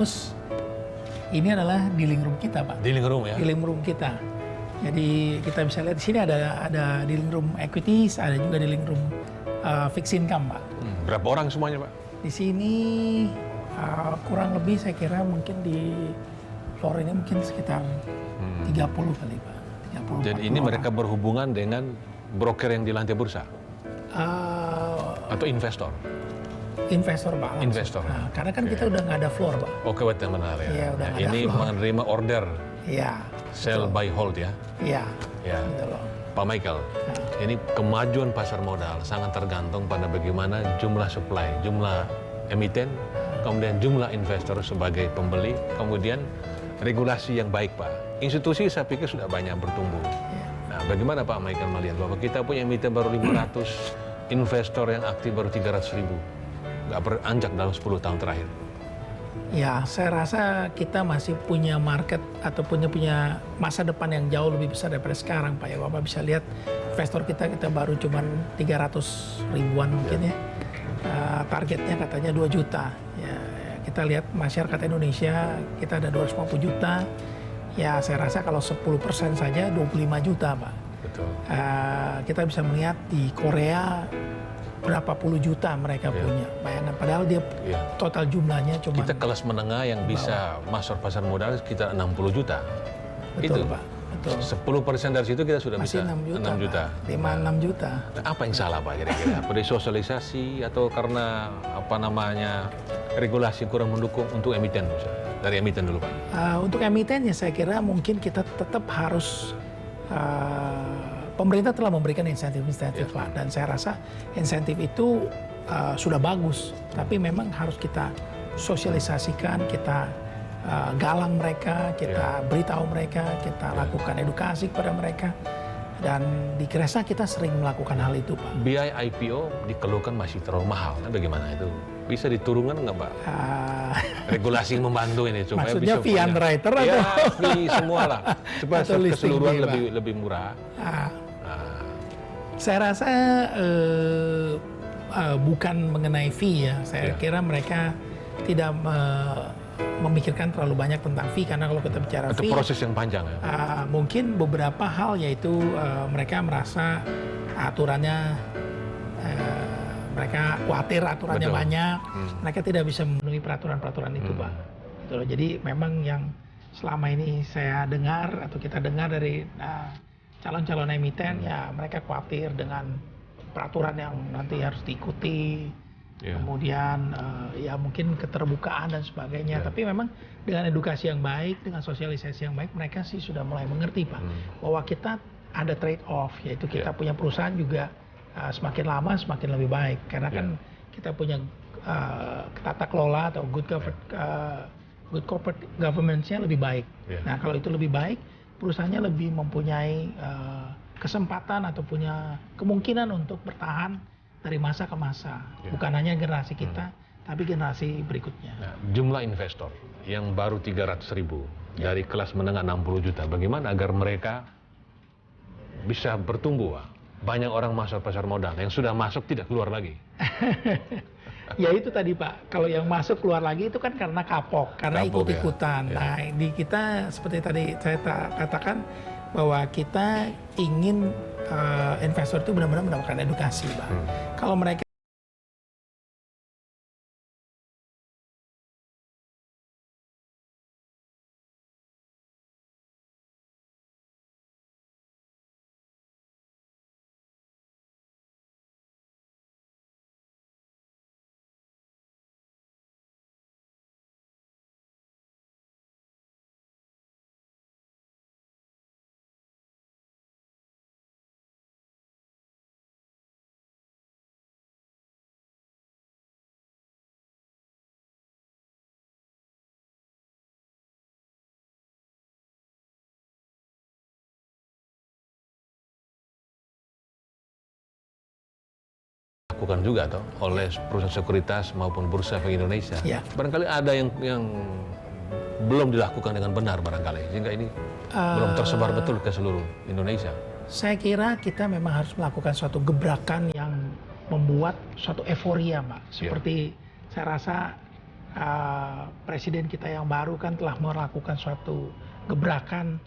Primus, ini adalah dealing room kita, Pak. Dealing room ya? Dealing room kita. Jadi kita bisa lihat di sini ada dealing room equities, ada juga dealing room fixed income, Pak. Berapa orang semuanya, Pak? Di sini kurang lebih saya kira mungkin di floor ini mungkin sekitar 30 kali, Pak. 30. Jadi ini mereka berhubungan dengan broker yang di lantai bursa? Atau investor? Investor, Pak. Langsung. Investor. Nah, karena kan kita udah nggak ada floor, Pak. Oke, buat yang benar ya. Iya, udah nggak ada Ini floor. menerima order Iya. sell, buy, hold ya? Iya. Ya. Gitu loh. Pak Michael, ini kemajuan pasar modal sangat tergantung pada bagaimana jumlah supply, jumlah emiten, kemudian jumlah investor sebagai pembeli, kemudian regulasi yang baik, Pak. Institusi saya pikir sudah banyak bertumbuh. Nah, bagaimana Pak Michael melihat bahwa kita punya emiten baru 500, investor yang aktif baru 300.000, nggak beranjak dalam 10 tahun terakhir? Ya, saya rasa kita masih punya market atau punya masa depan yang jauh lebih besar daripada sekarang, Pak. Ya, Bapak bisa lihat investor kita baru cuman 300 ribuan mungkin ya. Targetnya katanya 2 juta. Ya, kita lihat masyarakat Indonesia kita ada 250 juta. Ya, saya rasa kalau 10% saja 25 juta, Pak. Betul. Kita bisa melihat di Korea berapa puluh juta mereka punya. Bayangkan, padahal dia total jumlahnya cuma... Kita kelas menengah yang bisa masuk pasar modal sekitar 60 juta. Betul, itu, Pak. Betul. 10% dari situ kita sudah Masih bisa 6 juta. 5-6 juta. Nah, apa yang salah, Pak, kira-kira? Dari sosialisasi atau karena regulasi kurang mendukung untuk emiten? Dari emiten dulu, Pak. Untuk emiten ya saya kira mungkin kita tetap harus... pemerintah telah memberikan insentif-insentif, Pak, dan saya rasa insentif itu sudah bagus, tapi memang harus kita sosialisasikan, kita galang mereka, kita beritahu mereka, kita lakukan edukasi kepada mereka, dan di Kresa kita sering melakukan hal itu, Pak. Biaya IPO dikeluhkan masih terlalu mahal, nah, bagaimana itu? Bisa diturunkan nggak, Pak? Regulasi yang membantu ini supaya maksudnya bisa fee underwriter ya, atau fee semua lah, supaya atau keseluruhan listing lebih murah. Saya rasa bukan mengenai fee ya. Saya kira mereka tidak memikirkan terlalu banyak tentang fee, karena kalau kita bicara Itu fee, proses yang panjang ya. mungkin beberapa hal yaitu mereka merasa aturannya, mereka khawatir aturannya banyak, mereka tidak bisa memenuhi peraturan-peraturan itu, Pak. Gitu loh. Jadi memang yang selama ini saya dengar atau kita dengar dari calon-calon emiten, ya mereka khawatir dengan peraturan yang nanti harus diikuti, kemudian ya mungkin keterbukaan dan sebagainya. Tapi memang dengan edukasi yang baik, dengan sosialisasi yang baik, mereka sih sudah mulai mengerti, Pak, bahwa kita ada trade off, yaitu kita punya perusahaan juga semakin lama semakin lebih baik, karena kan kita punya tata kelola atau good corporate governance-nya lebih baik. Nah, kalau itu lebih baik, perusahaannya lebih mempunyai kesempatan atau punya kemungkinan untuk bertahan dari masa ke masa. Bukan hanya generasi kita, tapi generasi berikutnya. Nah, jumlah investor yang baru 300.000 dari kelas menengah 60 juta, bagaimana agar mereka bisa bertumbuh, Pak? Banyak orang masuk pasar modal, yang sudah masuk tidak keluar lagi. Ya itu tadi, Pak, kalau yang masuk keluar lagi itu kan karena kapok, karena ikut-ikutan. Nah, di kita seperti tadi saya katakan bahwa kita ingin investor itu benar-benar mendapatkan edukasi, Pak. Kalau mereka Lakukan juga toh oleh perusahaan sekuritas maupun bursa efek Indonesia. Barangkali ada yang belum dilakukan dengan benar barangkali, sehingga ini belum tersebar betul ke seluruh Indonesia. Saya kira kita memang harus melakukan suatu gebrakan yang membuat suatu euforia, Pak. Seperti saya rasa presiden kita yang baru kan telah melakukan suatu gebrakan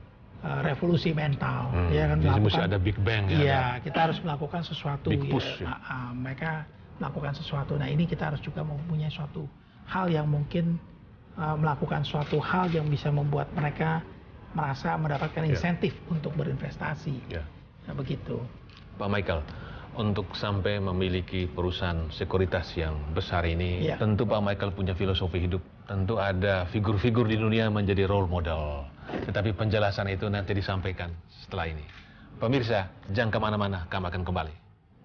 revolusi mental, ya kan, jadi mesti ada big bang ya. Iya, kita harus melakukan sesuatu. Big push, ya. Mereka melakukan sesuatu. Nah ini kita harus juga mempunyai suatu hal yang mungkin melakukan suatu hal yang bisa membuat mereka merasa mendapatkan insentif untuk berinvestasi. Nah, begitu. Pak Michael, untuk sampai memiliki perusahaan sekuritas yang besar ini, tentu Pak Michael punya filosofi hidup. Tentu ada figur-figur di dunia menjadi role model. Tetapi penjelasan itu nanti disampaikan setelah ini. Pemirsa, jangan kemana-mana, kami akan kembali.